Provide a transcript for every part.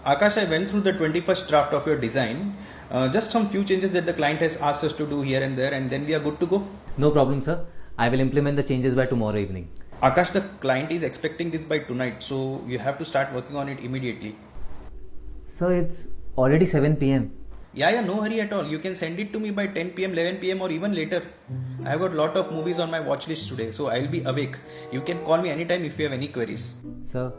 Akash, I went through the 21st draft of your design. Just some few changes that the client has asked us to do here and there, and then we are good to go. No problem, sir. I will implement the changes by tomorrow evening. Akash, the client is expecting this by tonight, so you have to start working on it immediately. Sir, it's already 7 pm. Yeah, no hurry at all. You can send it to me by 10 pm, 11 pm, or even later. I have got lot of movies on my watch list today, so I'll be awake. You can call me anytime if you have any queries. Sir,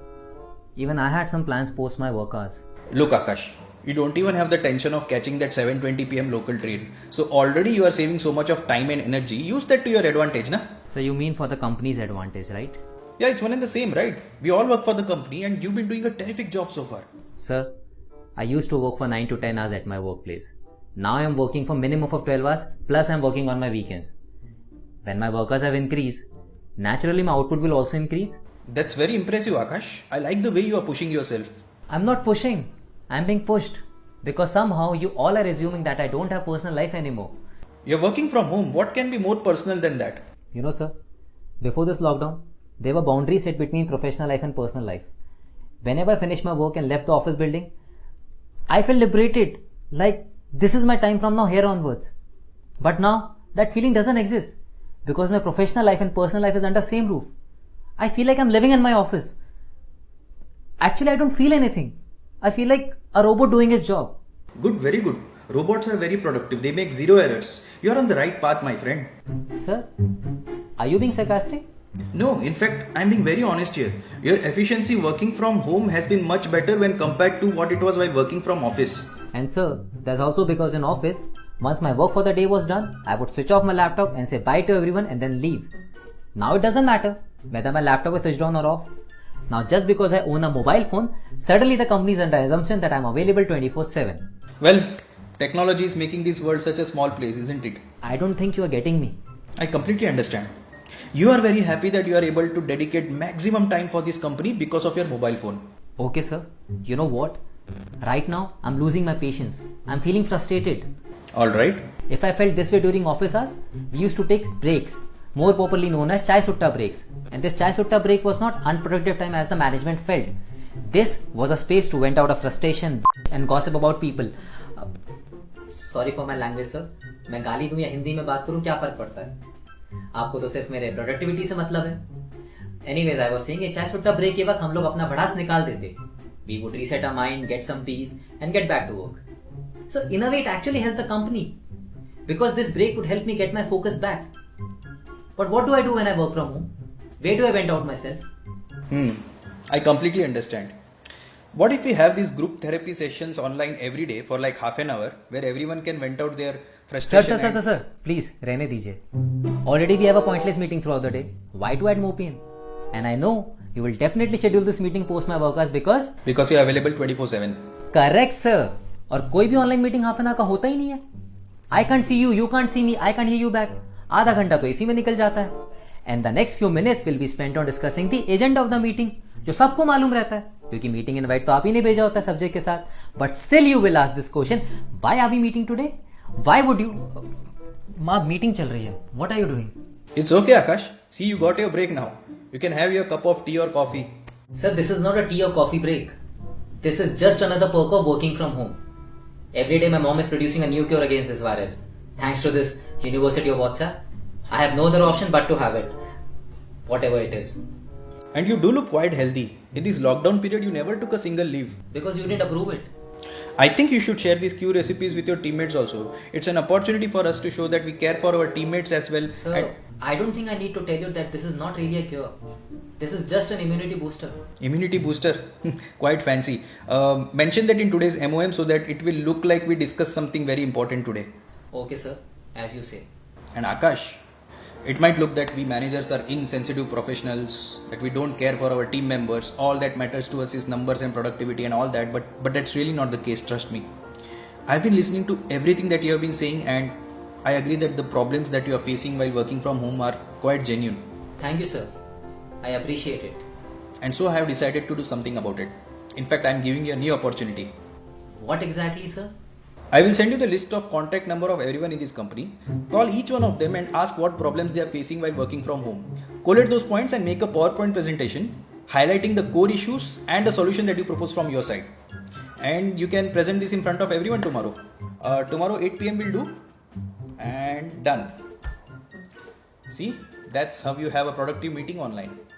even I had some plans post my work hours. Look, Akash, you don't even have the tension of catching that 7:20 pm local train. So already you are saving so much of time and energy. Use that to your advantage, na? So you mean for the company's advantage, right? Yeah, it's one and the same, right? We all work for the company and you've been doing a terrific job so far. Sir, I used to work for 9 to 10 hours at my workplace. Now I am working for minimum of 12 hours, plus I am working on my weekends. When my work hours have increased, naturally my output will also increase. That's very impressive, Akash. I like the way you are pushing yourself. I'm not pushing. I'm being pushed. Because somehow you all are assuming that I don't have personal life anymore. You're working from home. What can be more personal than that? You know, sir, before this lockdown, there were boundaries set between professional life and personal life. Whenever I finished my work and left the office building, I felt liberated. Like, this is my time from now here onwards. But now, that feeling doesn't exist. Because my professional life and personal life is under same roof. I feel like I'm living in my office. Actually, I don't feel anything. I feel like a robot doing his job. Good, very good. Robots are very productive. They make zero errors. You're on the right path, my friend. Sir, are you being sarcastic? No, in fact, I'm being very honest here. Your efficiency working from home has been much better when compared to what it was while working from office. And sir, that's also because in office, once my work for the day was done, I would switch off my laptop and say bye to everyone and then leave. Now it doesn't matter whether my laptop is switched on or off. Now just because I own a mobile phone, suddenly the company is under assumption that I'm available 24/7. Well, technology is making this world such a small place, isn't it? I don't think you are getting me. I completely understand. You are very happy that you are able to dedicate maximum time for this company because of your mobile phone. Okay sir, you know what? Right now, I'm losing my patience. I'm feeling frustrated. Alright. If I felt this way during office hours, we used to take breaks, more popularly known as chai sutta breaks. And this chai sutta break was not unproductive time as the management felt. This was a space to vent out of frustration and gossip about people. Sorry for my language sir. मैं गाली दूं या हिंदी में बात करूं क्या फर्क पड़ता है? आपको तो सिर्फ मेरे प्रोडक्टिविटी से मतलब है. Anyways, I was saying, चाय सुट्टा ब्रेक के वक्त हम लोग अपना भड़ास निकाल देते. We would reset our mind, get some peace, and get back to work. So in a way, it actually helped the company because this break would help me get my focus back. But what do I do when I work from home? Where do I vent out myself? I completely understand. What if we have these group therapy sessions online every day for like half an hour where everyone can vent out their frustration? Sir, please, रहने दीजिए. Already we have a pointless meeting throughout the day. Why to add more pain? And I know you will definitely schedule this meeting post my work hours because you are available 24/7. Correct, sir. और कोई भी online meeting half an hour का होता ही नहीं है. I can't see you, you can't see me, I can't hear you back. आधा घंटा तो इसी में निकल जाता है. And the next few minutes will be spent on discussing the agenda of the meeting, जो सबको मालूम रहता है क्योंकि मीटिंग इनवाइट तो आप ही ने भेजा होता है सब्जेक्ट के साथ. But still you will ask this question, why are we meeting today? Why would you? माँ मीटिंग चल रही है. What are you doing? It's okay, Akash. See, you got your break now. You can have your cup of tea or coffee. Sir, this is not a tea or coffee break. This is just another perk of working from home. Every day my mom is producing a new cure against this virus. Thanks to this University of WhatsApp, I have no other option but to have it. Whatever it is. And you do look quite healthy. In this lockdown period, you never took a single leave. Because you didn't approve it. I think you should share these Q recipes with your teammates also. It's an opportunity for us to show that we care for our teammates as well. Sir, I don't think I need to tell you that this is not really a cure. This is just an immunity booster. Immunity booster? Quite fancy. Mention that in today's MOM so that it will look like we discussed something very important today. Okay, sir. As you say. And Akash, it might look that we managers are insensitive professionals, that we don't care for our team members. All that matters to us is numbers and productivity and all that. But that's really not the case, trust me. I've been listening to everything that you have been saying and I agree that the problems that you are facing while working from home are quite genuine. Thank you, sir. I appreciate it. And so I have decided to do something about it. In fact, I am giving you a new opportunity. What exactly, sir? I will send you the list of contact number of everyone in this company. Call each one of them and ask what problems they are facing while working from home. Collate those points and make a PowerPoint presentation highlighting the core issues and the solution that you propose from your side. and you can present this in front of everyone tomorrow. Tomorrow 8 p.m. will do, and done. See, that's how you have a productive meeting online.